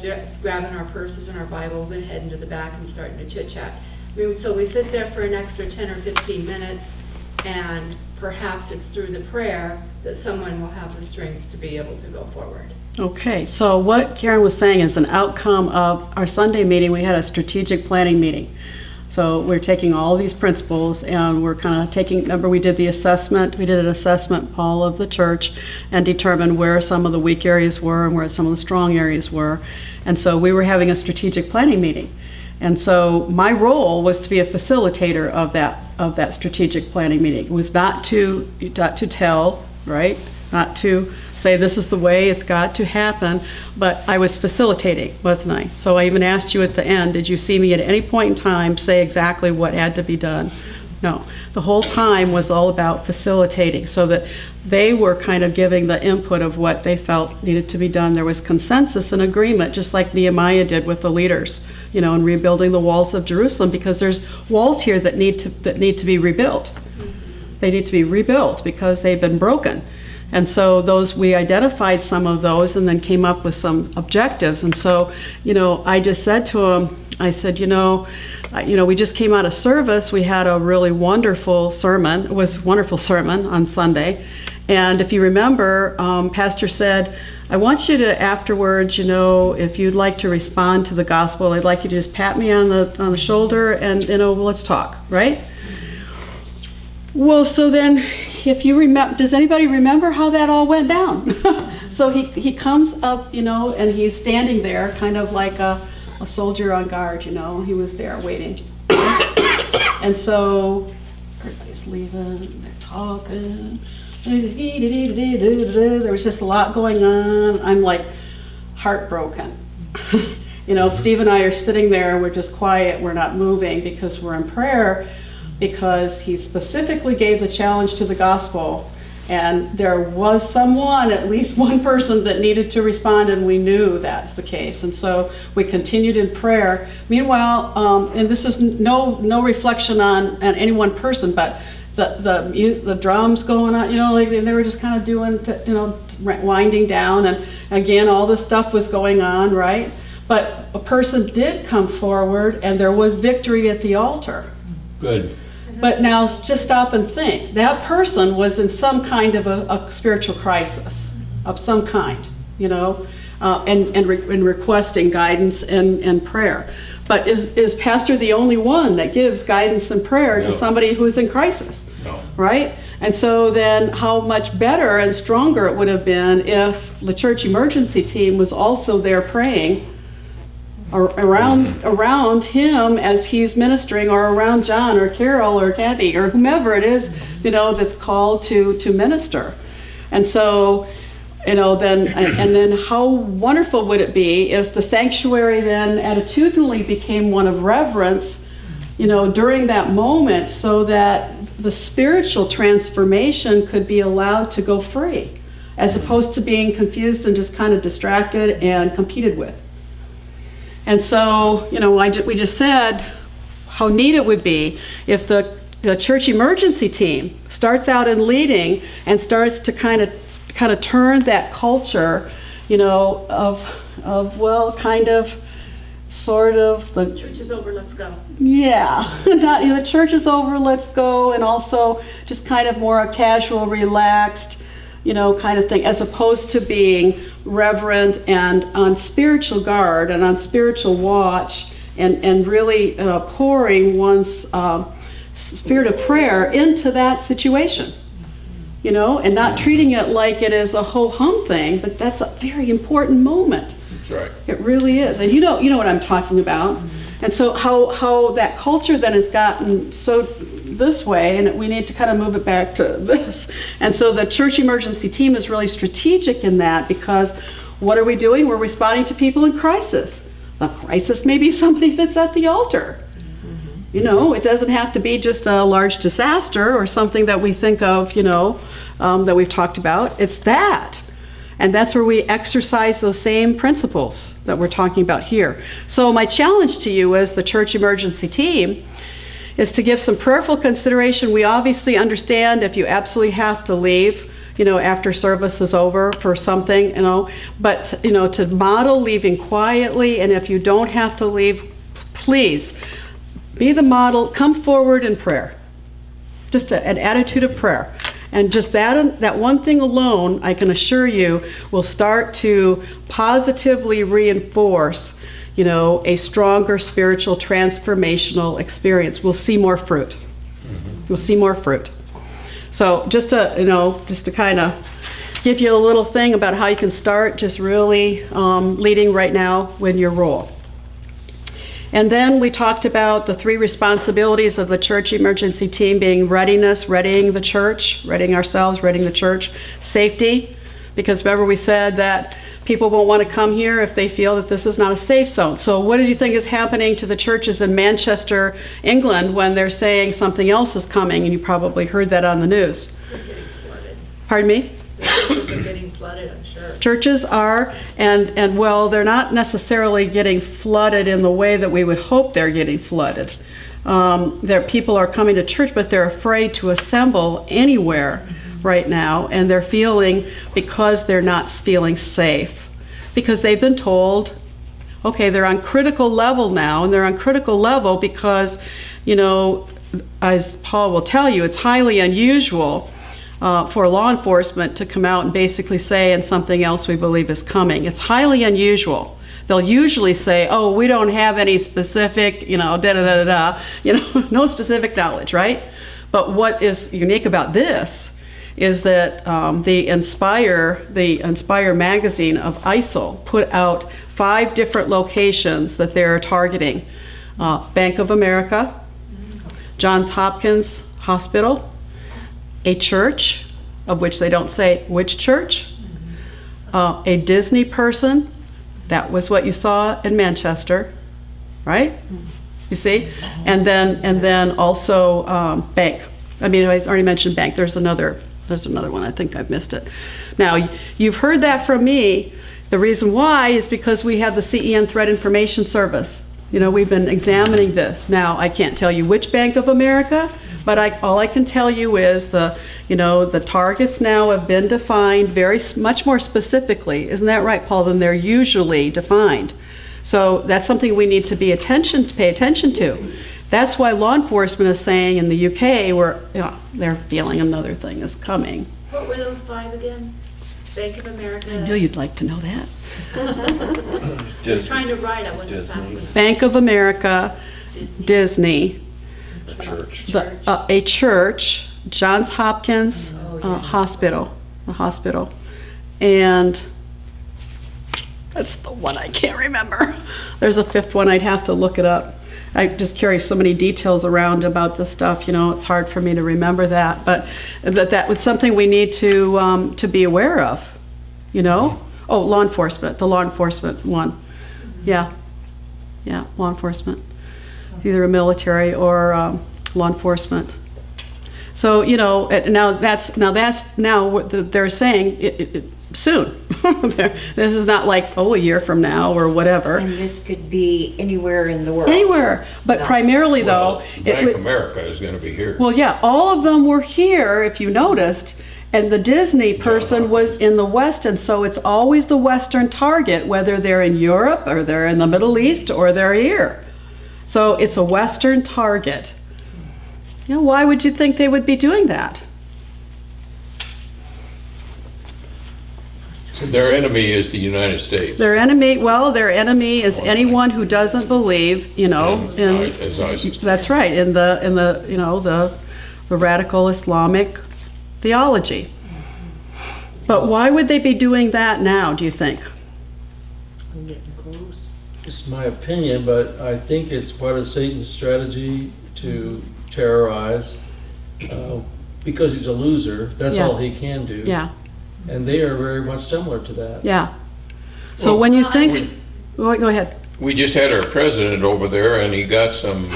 just grabbing our purses and our Bibles and heading to the back and starting to chit-chat. So we sit there for an extra 10 or 15 minutes, and perhaps it's through the prayer that someone will have the strength to be able to go forward. Okay, so what Karen was saying is an outcome of our Sunday meeting. We had a strategic planning meeting. So we're taking all these principles and we're kind of taking, remember we did the assessment, we did an assessment, Paul, of the church and determined where some of the weak areas were and where some of the strong areas were. And so we were having a strategic planning meeting. And so my role was to be a facilitator of that strategic planning meeting. It was not to tell, right? Not to say this is the way it's got to happen, but I was facilitating, wasn't I? So I even asked you at the end, did you see me at any point in time say exactly what had to be done? No. The whole time was all about facilitating so that they were kind of giving the input of what they felt needed to be done. There was consensus and agreement, just like Nehemiah did with the leaders, you know, in rebuilding the walls of Jerusalem, because there's walls here that need to be rebuilt. They need to be rebuilt because they've been broken. And so we identified some of those and then came up with some objectives. And so, you know, I just said to him, I said, we just came out of service. We had a really wonderful sermon. It was a wonderful sermon on Sunday. And if you remember, Pastor said, I want you to afterwards, if you'd like to respond to the gospel, I'd like you to just pat me on the shoulder and, let's talk, right? Well, so then, if you remember, does anybody remember how that all went down? So he comes up, and he's standing there kind of like a soldier on guard, he was there waiting. And so everybody's leaving, they're talking. There was just a lot going on. I'm like heartbroken. Steve and I are sitting there, we're just quiet, we're not moving because we're in prayer, because he specifically gave the challenge to the gospel, and there was at least one person that needed to respond, and we knew that's the case, and so we continued in prayer. Meanwhile, and this is no reflection on any one person, but the drums going on, they were just kind of doing, winding down, and again, all this stuff was going on, right? But a person did come forward, and there was victory at the altar. Good. But now just stop and think. That person was in some kind of a spiritual crisis of some kind, and requesting guidance and prayer. But is pastor the only one that gives guidance and prayer to somebody who's in crisis? No. Right? And so then how much better and stronger it would have been if the church emergency team was also there praying around him as he's ministering, or around John or Carol or Kathy or whomever it is, that's called to minister. And so, then how wonderful would it be if the sanctuary then attitudinally became one of reverence, during that moment, so that the spiritual transformation could be allowed to go free, as opposed to being confused and just kind of distracted and competed with. And so, we just said how neat it would be if the church emergency team starts out in leading and starts to kind of turn that culture, The church is over, let's go. Yeah, the church is over, let's go, and also just kind of more a casual, relaxed, kind of thing, as opposed to being reverent and on spiritual guard and on spiritual watch, and really pouring one's spirit of prayer into that situation, and not treating it like it is a ho-hum thing, but that's a very important moment. That's right. It really is, and you know what I'm talking about. And so how that culture then has gotten so this way, and we need to kind of move it back to this. And so the church emergency team is really strategic in that, because what are we doing? We're responding to people in crisis. The crisis may be somebody that's at the altar. It doesn't have to be just a large disaster or something that we think of, that we've talked about. It's that. And that's where we exercise those same principles that we're talking about here. So my challenge to you as the church emergency team is to give some prayerful consideration. We obviously understand if you absolutely have to leave, after service is over for something, but, to model leaving quietly, and if you don't have to leave, please, be the model, come forward in prayer. Just an attitude of prayer. And just that one thing alone, I can assure you, will start to positively reinforce, a stronger spiritual transformational experience. We'll see more fruit. We'll see more fruit. So just to kind of give you a little thing about how you can start just really leading right now in your role. And then we talked about the 3 responsibilities of the church emergency team being readiness, readying the church, readying ourselves, readying the church, safety, because remember we said that people won't want to come here if they feel that this is not a safe zone. So what do you think is happening to the churches in Manchester, England, when they're saying something else is coming? And you probably heard that on the news. They're getting flooded. Pardon me? The churches are getting flooded, I'm sure. Churches are, and well, they're not necessarily getting flooded in the way that we would hope they're getting flooded. People are coming to church, but they're afraid to assemble anywhere right now, and they're feeling, because they're not feeling safe, because they've been told, okay, they're on critical level now, and they're on critical level because, as Paul will tell you, it's highly unusual for law enforcement to come out and basically say, and something else we believe is coming. It's highly unusual. They'll usually say, oh, we don't have any specific, no specific knowledge, right? But what is unique about this is that the Inspire magazine of ISIL put out 5 different locations that they're targeting. Bank of America, Johns Hopkins Hospital, a church, of which they don't say which church, a Disney person, that was what you saw in Manchester, right? You see? And then also bank. I already mentioned bank. There's another one. I think I've missed it. Now, you've heard that from me. The reason why is because we have the CEN Threat Information Service. We've been examining this. Now, I can't tell you which Bank of America, but all I can tell you is the targets now have been defined much more specifically. Isn't that right, Paul, than they're usually defined? So that's something we need to pay attention to. That's why law enforcement is saying in the UK, they're feeling another thing is coming. What were those 5 again? Bank of America? I knew you'd like to know that. I was trying to write, I wasn't fast enough. Bank of America, Disney, Church. a church, Johns Hopkins Hospital, the hospital, and that's the one I can't remember. There's a 5th one, I'd have to look it up. I just carry so many details around about this stuff, it's hard for me to remember that. But that was something we need to be aware of, Oh, law enforcement, the law enforcement one. Yeah, law enforcement. Either a military or law enforcement. So, now what they're saying soon. This is not like, a year from now or whatever. And this could be anywhere in the world. Anywhere, but primarily though. Bank America is going to be here. Well, yeah, all of them were here, if you noticed, and the Disney person was in the West, and so it's always the Western target, whether they're in Europe or they're in the Middle East or they're here. So it's a Western target. Why would you think they would be doing that? Their enemy is the United States. Their enemy is anyone who doesn't believe, As ISIS. that's right, in the radical Islamic theology. But why would they be doing that now, do you think? I'm getting close. It's my opinion, but I think it's part of Satan's strategy to terrorize, because he's a loser. That's Yeah. all he can do. Yeah, And they are very much similar to that. yeah. So Well, when you think, go ahead. We just had our president over there, and he got some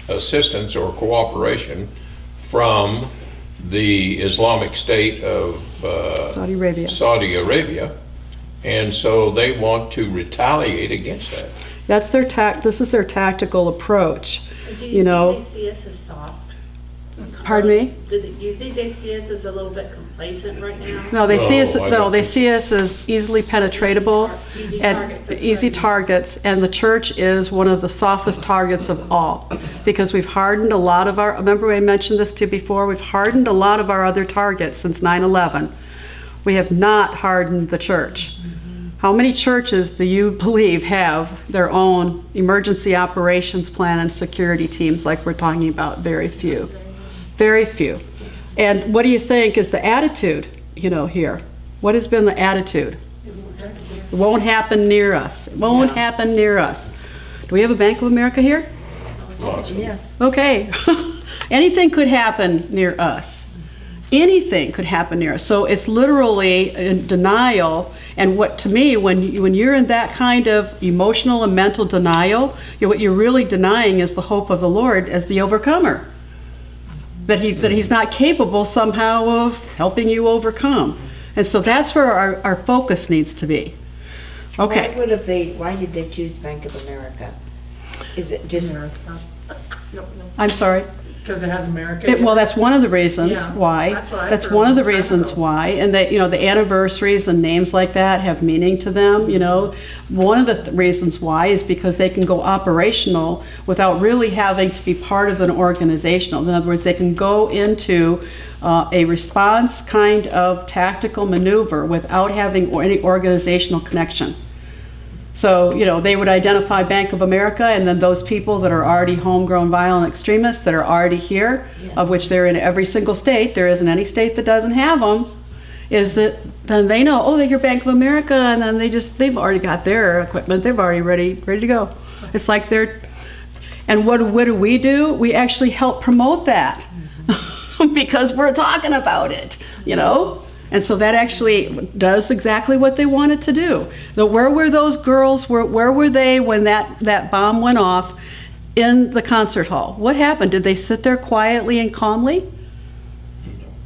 assistance or cooperation from the Islamic State of Saudi Arabia. Saudi Arabia, and so they want to retaliate against that. That's this is their tactical approach. Do You know. think they see us as soft? Pardon me? Do you think they see us as a little bit complacent right now? No, they see us, No, I no, don't they think- see us as easily penetratable. Easy and targets, that's easy right. targets, and the church is one of the softest targets of all, because we've hardened a lot of our, remember I mentioned this to you before, we've hardened a lot of our other targets since 9/11. We have not hardened the church. How many churches do you believe have their own emergency operations plan and security teams like we're talking about? Very few. Very few. And what do you think is the attitude, here? What has been the attitude? It won't happen near us. It won't happen near us. Do we have a Bank of America here? Lots of- Yes. Okay. Anything could happen near us. Anything could happen near us. So it's literally in denial. And what, to me, when you're in that kind of emotional and mental denial, what you're really denying is the hope of the Lord as the overcomer. That he's not capable somehow of helping you overcome. And so that's where our focus needs to be. Okay. Why did they choose Bank of America? Is it just, I'm sorry. Because it has America. Well, that's one of the reasons Yeah, why. that's what I That's heard one of the a long time reasons ago. why. And that, the anniversaries and names like that have meaning to them, One of the reasons why is because they can go operational without really having to be part of an organizational. In other words, they can go into a response kind of tactical maneuver without having any organizational connection. So, they would identify Bank of America, and then those people that are already homegrown violent extremists that are already here, of which they're in every single state, there isn't any state that doesn't have them, then they know, oh, they're Bank of America, and then they've already got their equipment, they're already ready to go. It's like and what do? We actually help promote that because we're talking about it, And so that actually does exactly what they wanted to do. Where were those girls? Where were they when that bomb went off in the concert hall? What happened? Did they sit there quietly and calmly?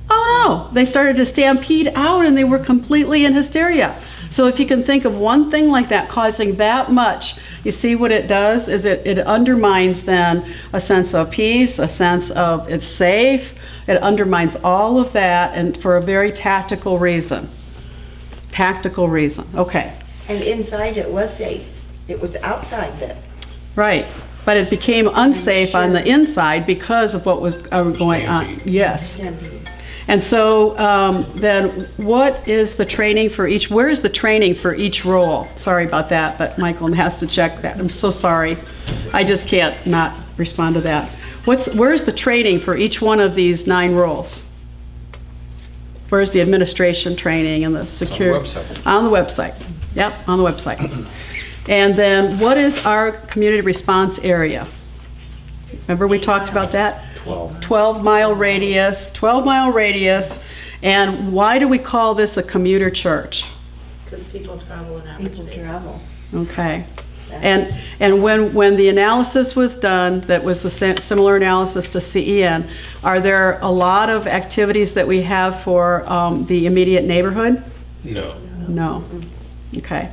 Oh no, they started to stampede out and they were completely in hysteria. So if you can think of one thing like that causing that much, you see what it does is it undermines then a sense of peace, a sense of it's safe. It undermines all of that, and for a very tactical reason. Tactical reason, okay. and inside it was safe. It was outside that. Right, but it became unsafe on the inside because of what was going on. Stampede. Yes. And so then what is the training for each, where is the training for each role? Sorry about that, but Michael has to check that. I'm so sorry. I just can't not respond to that. Where's the training for each one of these 9 roles? Where's the administration training and the security? website. On the website. Yep, on the website. And then what is our community response area? Remember we talked about that? 12-mile radius, 12-mile radius. And why do we call this a commuter church? Because people travel an average People day. travel. Okay. And when the analysis was done, that was the similar analysis to CEN, are there a lot of activities that we have for the immediate neighborhood? No. No. Okay.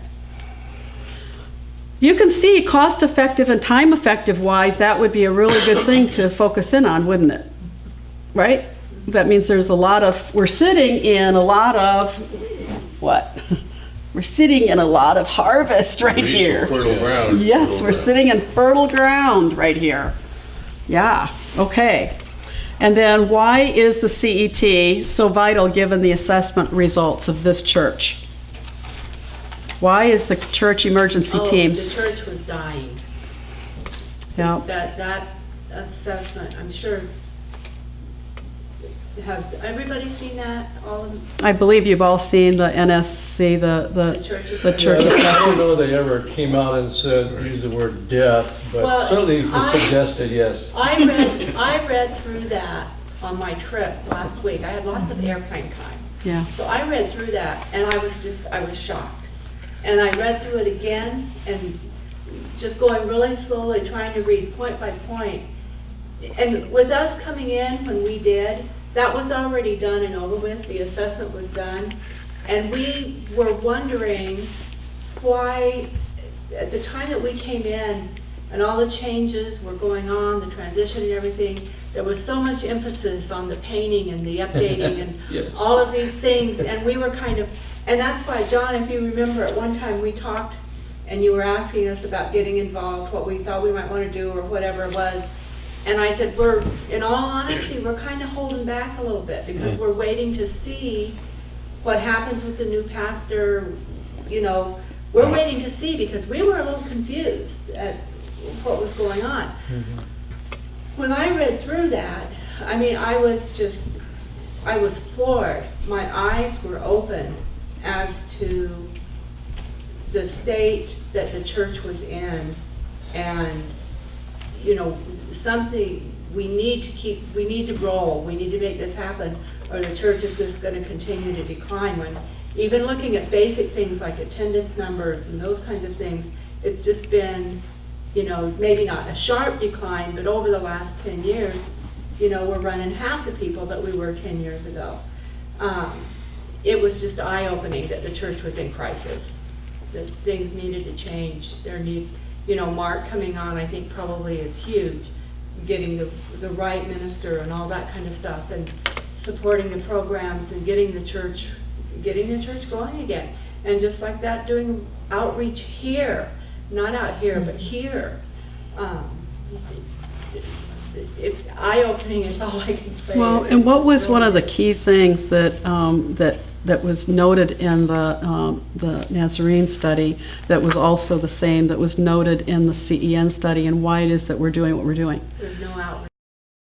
You can see cost-effective and time-effective wise, that would be a really good thing to focus in on, wouldn't it? Right? That means there's we're sitting in a lot of, what? We're sitting in a lot of harvest right here. Fertile ground. Yes, we're sitting in fertile ground right here. Yeah, okay. And then why is the CET so vital given the assessment results of this church? Why is the church emergency team? The church was dying. Yeah. That assessment, I'm sure, has everybody seen that? All of I believe you've all seen the NSC, the churches? the church Yeah, I don't assessment. know they ever came out and said, use the word death, but Well, certainly it was I- suggested, yes. I read through that on my trip last week. I had lots of airplane time. Yeah. So I read through that and I was shocked. And I read through it again and just going really slowly, trying to read point by point. And with us coming in when we did, that was already done and over with. The assessment was done. And we were wondering why, at the time that we came in, and all the changes were going on, the transition and everything, there was so much emphasis on the painting and the updating and Yes. all of these things, and we were kind of, and that's why, John, if you remember, at one time we talked, and you were asking us about getting involved, what we thought we might want to do, or whatever it was, and I said, in all honesty, we're kind of holding back a little bit, because we're waiting to see what happens with the new pastor, you know, we're waiting to see, because we were a little confused at what was going on. When I read through that, I mean, I was floored. My eyes were open as to the state that the church was in, and, you know, something, we need to roll, we need to make this happen, or the church is just gonna continue to decline. When, even looking at basic things like attendance numbers and those kinds of things, it's just been, you know, maybe not a sharp decline, but over the last 10 years, you know, we're running half the people that we were 10 years ago. It was just eye-opening that the church was in crisis, that things needed to change. You know, Mark coming on, I think probably is huge, getting the right minister and all that kind of stuff, and supporting the programs and getting the church going again. And just like that, doing outreach here, not out here, but here. Eye-opening is all I can say. Well, It and what was really one of the key things that, that was noted in the Nazarene study, that was also the same, that was noted in the CEN study, and why it is that we're doing what we're doing? There's no outreach.